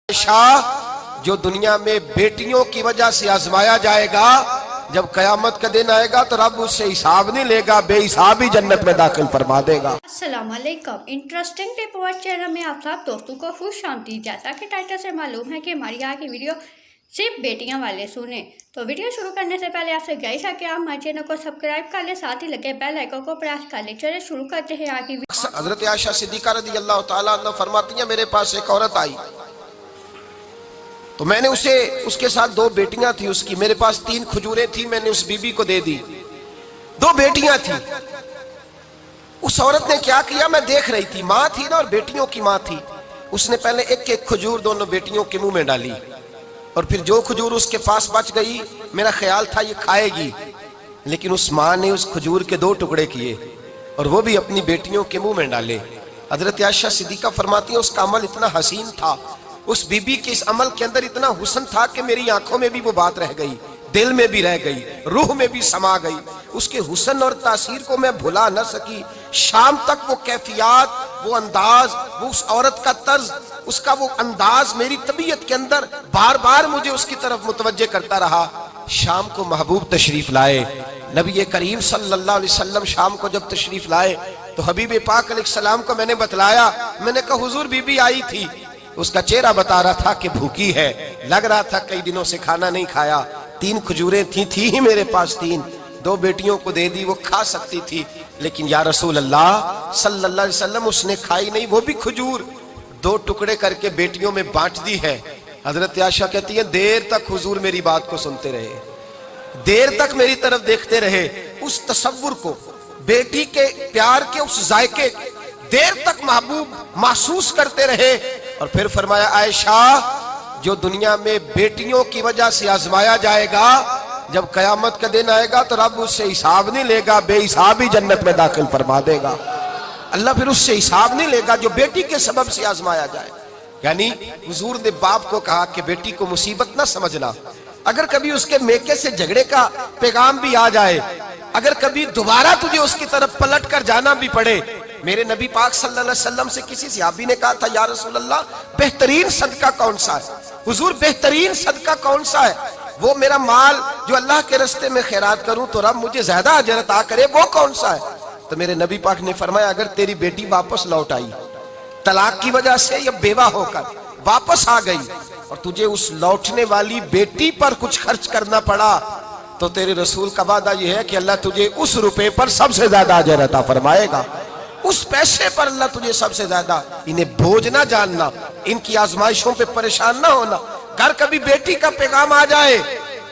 عائشہ جو دنیا میں بیٹیوں کی وجہ سے آزمایا جائے گا، جب قیامت کا دن آئے گا تو رب اس سے حساب نہیں لے گا، بے حساب ہی جنت میں داخل فرما دے گا۔ السلام علیکم، انٹرسٹنگ ٹپ وارچ چینل میں آپ سب دوستوں کو خوش آمدید۔ جیسا کہ ٹائٹل سے معلوم ہے کہ ہماری آج کی ویڈیو صرف بیٹیاں والے سنیں، تو ویڈیو شروع کرنے سے پہلے آپ سے گزارش ہے کہ آپ ہمارے چینل کو سبسکرائب کر لیں، ساتھ ہی لگے بیل آئیکن کو پریس کر لیں۔ چلیے شروع کرتے ہیں آج کی ویڈیو۔ حضرت عائشہ صدیقہ رضی اللہ تعالیٰ عنہ فرماتی ہیں میرے پاس ایک عورت آئی تو میں نے اس کے ساتھ دو بیٹیاں تھی اس کی، میرے پاس 3 کھجوریں تھی، میں نے اس بی بی کو دے دی، 2 بیٹیاں تھی۔ اس عورت نے کیا کیا، میں دیکھ رہی تھی، ماں تھی نا اور بیٹیوں کی ماں تھی، اس نے پہلے ایک ایک کھجور دونوں بیٹیوں کے منہ میں ڈالی، اور پھر جو کھجور اس کے پاس بچ گئی میرا خیال تھا یہ کھائے گی، لیکن اس ماں نے اس کھجور کے 2 ٹکڑے کیے اور وہ بھی اپنی بیٹیوں کے منہ میں ڈالے۔ حضرت عائشہ صدیقہ فرماتی ہیں اس کا عمل اتنا حسین تھا، اس بی بی کے اس عمل کے اندر اتنا حسن تھا کہ میری آنکھوں میں بھی وہ بات رہ گئی، دل میں بھی رہ گئی، روح میں بھی سما گئی، اس کے حسن اور تاثیر کو میں بھلا نہ سکی۔ شام تک وہ کیفیات، وہ انداز، وہ اس عورت کا طرز، اس کا وہ انداز میری طبیعت کے اندر بار بار مجھے اس کی طرف متوجہ کرتا رہا۔ شام کو محبوب تشریف لائے، نبی کریم صلی اللہ علیہ وسلم شام کو جب تشریف لائے تو حبیب پاک علیہ السلام کو میں نے بتلایا، میں نے کہا حضور بی بی آئی تھی، اس کا چہرہ بتا رہا تھا کہ بھوکی ہے، لگ رہا تھا کئی دنوں سے کھانا نہیں کھایا، 3 کھجوریں تھی ہی میرے پاس 3، 2 بیٹیوں کو دے دی، وہ کھا سکتی تھی، لیکن یا رسول اللہ صلی اللہ علیہ وسلم اس نے کھائی نہیں، وہ بھی کھجور 2 ٹکڑے کر کے بیٹیوں میں بانٹ دی ہے۔ حضرت عائشہ کہتی ہیں دیر تک حضور میری بات کو سنتے رہے، دیر تک میری طرف دیکھتے رہے، اس تصور کو، بیٹی کے پیار کے اس ذائقے دیر تک محبوب محسوس کرتے رہے، اور پھر فرمایا عائشہ جو دنیا میں بیٹیوں کی وجہ سے آزمایا جائے گا، جب قیامت کا دن آئے گا تو رب اس سے حساب نہیں لے گا، بے حساب ہی جنت میں داخل فرما دے گا۔ اللہ پھر اس سے حساب نہیں لے گا جو بیٹی کے سبب سے آزمایا جائے۔ یعنی حضور نے باپ کو کہا کہ بیٹی کو مصیبت نہ سمجھنا، اگر کبھی اس کے میکے سے جھگڑے کا پیغام بھی آ جائے، اگر کبھی دوبارہ تجھے اس کی طرف پلٹ کر جانا بھی پڑے، میرے نبی پاک صلی اللہ علیہ وسلم سے کسی صحابی نے کہا تھا یا رسول اللہ بہترین صدقہ کون سا ہے؟ حضور بہترین صدقہ کون سا ہے؟ وہ میرا مال جو اللہ کے راستے میں خیرات کروں تو رب مجھے زیادہ اجر عطا کرے، وہ کون سا ہے؟ تو میرے نبی پاک نے فرمایا اگر تیری بیٹی واپس لوٹ آئی طلاق کی وجہ سے یا بیوہ ہو کر واپس آ گئی اور تجھے اس لوٹنے والی بیٹی پر کچھ خرچ کرنا پڑا تو تیرے رسول کا وعدہ یہ ہے کہ اللہ تجھے اس روپے پر سب سے زیادہ اجر عطا فرمائے گا، اس پیسے پر اللہ تجھے سب سے زیادہ۔ انہیں بوجھ نہ جاننا، ان کی آزمائشوں پہ پریشان نہ ہونا۔ گھر کبھی بیٹی کا پیغام آ جائے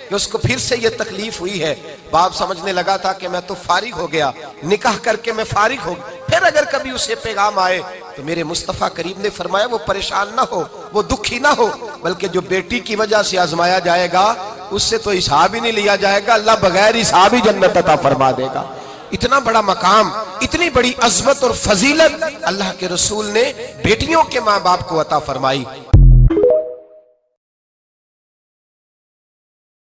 کہ اس کو پھر سے یہ تکلیف ہوئی ہے، باپ سمجھنے لگا تھا کہ میں تو فارغ ہو گیا، نکاح کر کے میں فارغ ہو گیا، پھر اگر کبھی اسے پیغام آئے تو میرے مصطفیٰ کریم نے فرمایا وہ پریشان نہ ہو، وہ دکھی نہ ہو، بلکہ جو بیٹی کی وجہ سے آزمایا جائے گا اس سے تو حساب ہی نہیں لیا جائے گا، اللہ بغیر حساب ہی جنت عطا فرما دے گا۔ اتنا بڑا مقام، اتنی بڑی عظمت اور فضیلت اللہ کے رسول نے بیٹیوں کے ماں باپ کو عطا فرمائی۔